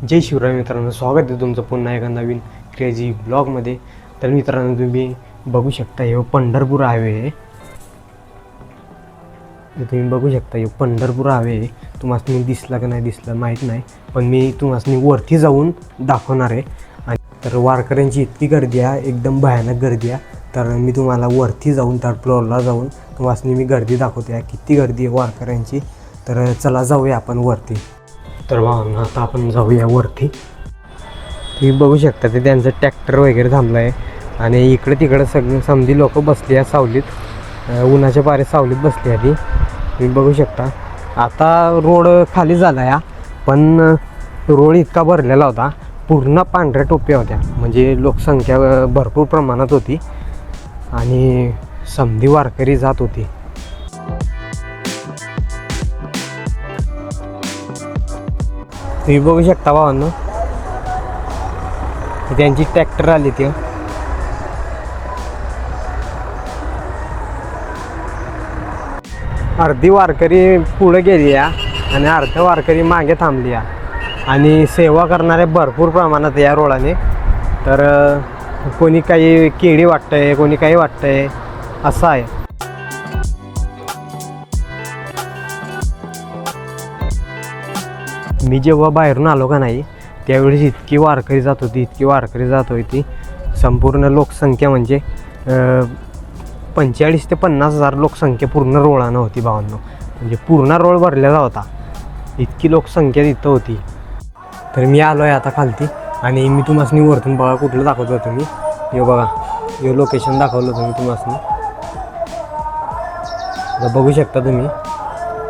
जय शिवराय मित्रांनो, स्वागत आहे तुमचं पुन्हा एका नवीन क्रेझी ब्लॉगमध्ये. तर मित्रांनो, तुम्ही बघू शकता हे पंढरपूर हायवे आहे. तुम्ही बघू शकता हे पंढरपूर हायवे आहे. तुम्हाला दिसला का नाही दिसलं माहीत नाही, पण मी तुम्हाला वरती जाऊन दाखवणार आहे. आणि तर वारकऱ्यांची इतकी गर्दी आहे, एकदम भयानक गर्दी आहे. तर मी तुम्हाला वरती जाऊन थर्ड फ्लोअरला जाऊन तुम्हाला मी गर्दी दाखवते आहे, किती गर्दी आहे वारकऱ्यांची. तर चला जाऊया आपण वरती. तर भावांना आता आपण जाऊया वरती. तुम्ही बघू शकता ते त्यांचं ट्रॅक्टर वगैरे थांबलं आहे आणि इकडे तिकडे सगळं समधी लोक बसली आहे सावलीत, उन्हाच्या पारे सावलीत बसली आहे ती. तुम्ही बघू शकता आता रोड खाली झाला आहे, पण रोड इतका भरलेला होता, पूर्ण पांढऱ्या टोप्या होत्या, म्हणजे लोकसंख्या भरपूर प्रमाणात होती आणि समधी वारकरी जात होती. तुम्ही बघू शकता भावांनो, त्यांची ट्रॅक्टर आली ती. अर्धी वारकरी पुढे गेली आहे आणि अर्ध्या वारकरी मागे थांबली आहे आणि सेवा करणारे भरपूर प्रमाणात या रोडाने. तर कोणी काही केळी वाटतंय, कोणी काही वाटतंय, असं आहे. मी जेव्हा बाहेरून आलो का नाही त्यावेळेस इतकी वारकरी जात होती, संपूर्ण लोकसंख्या म्हणजे 45 ते 50 हजार लोकसंख्या पूर्ण रोडानं होती भावांनो. म्हणजे पूर्ण रोड भरलेला होता, इतकी लोकसंख्या तिथं होती. तर मी आलो आहे आता खालती आणि मी तुम्हाला वरतून बघा कुठलं दाखवत होतो मी. हे बघा, हे लोकेशन दाखवलं होतं मी तुम्हाला. आता बघू शकता तुम्ही,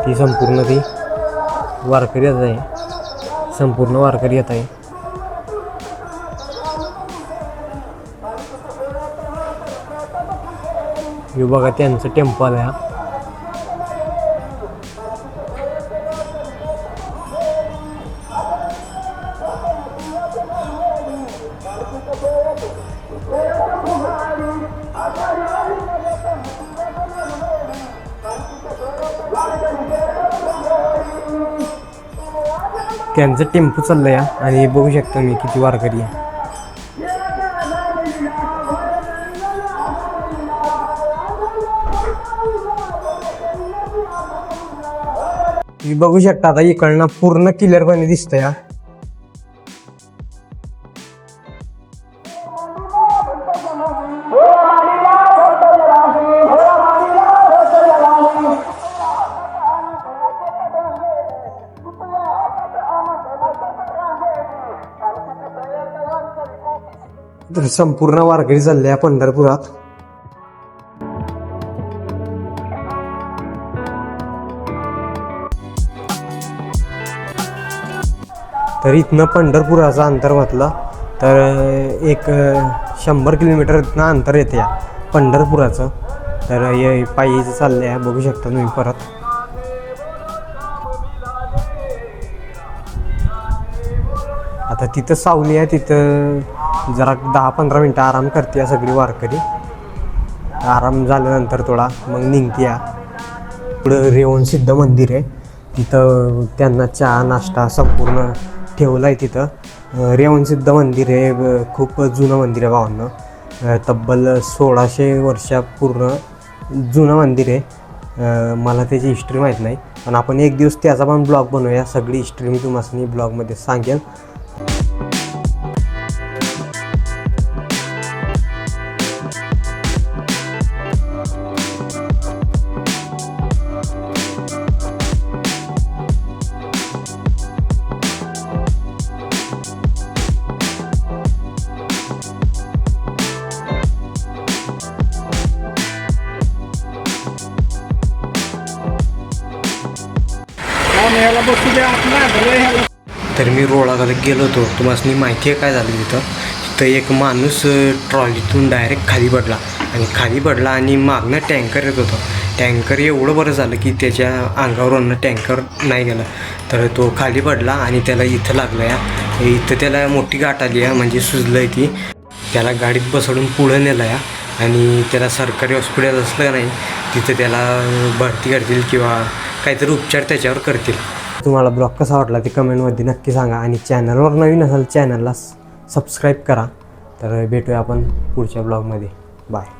ती संपूर्ण ती वारकरी येत आहे, संपूर्ण वारकरी येत आहे. हे बघा त्यांचं टेम्पो आलं आहे. त्यांचं टेम्पो चाललं आहे आणि बघू शकता मी किती वारकरी आहे. तुम्ही बघू शकता आता इकडनं पूर्ण क्लिअरपणे दिसतंय. तर संपूर्ण वारकरी चालले आहे पंढरपुरात. तर इथनं पंढरपुराचं अंतर म्हटलं तर एक 100 किलोमीटर इथनं अंतर येते या पंढरपुराचं. तर हे पायीचं चालले आहे, बघू शकता तुम्ही परत. आता तिथं सावली आहे, तिथं जरा 10-15 मिनटं आराम करते सगळी वारकरी. आराम झाल्यानंतर थोडा मग निघते या. पुढं रेवण सिद्ध मंदिर आहे, तिथं त्यांना चहा नाश्ता संपूर्ण ठेवला आहे तिथं. रेवण सिद्ध मंदिर आहे, खूप जुनं मंदिर आहे भावांनो. तब्बल 1600 वर्षापूर्व जुनं मंदिर आहे. मला त्याची हिस्ट्री माहीत नाही, पण आपण एक दिवस त्याचा पण ब्लॉग बनवूया. सगळी हिस्ट्री मी तुम्हाला ब्लॉगमध्ये सांगेल. तर मी रोडाकडे गेलो होतो, तुम्हाला माहिती आहे काय झालं तिथं एक माणूस ट्रॉलीतून डायरेक्ट खाली पडला आणि मागनं टँकर येत होतं. टँकर एवढं बरं झालं की त्याच्या अंगावरून टँकर नाही गेला, तर तो खाली पडला आणि त्याला इथं लागलं या. इथं त्याला मोठी गाठ आली आहे, म्हणजे सुजलं आहे ती. त्याला गाडीत बसवून पुढं नेलं या आणि त्याला सरकारी हॉस्पिटल असलं का नाही तिथं त्याला भरती करतील किंवा काहीतरी उपचार त्याच्यावर करतील. तुम्हाला ब्लॉग कसा वाटला ते कमेंटमध्ये नक्की सांगा आणि चॅनलवर नवीन असाल चॅनलला सबस्क्राईब करा. तर भेटूया आपण पुढच्या ब्लॉगमध्ये. बाय.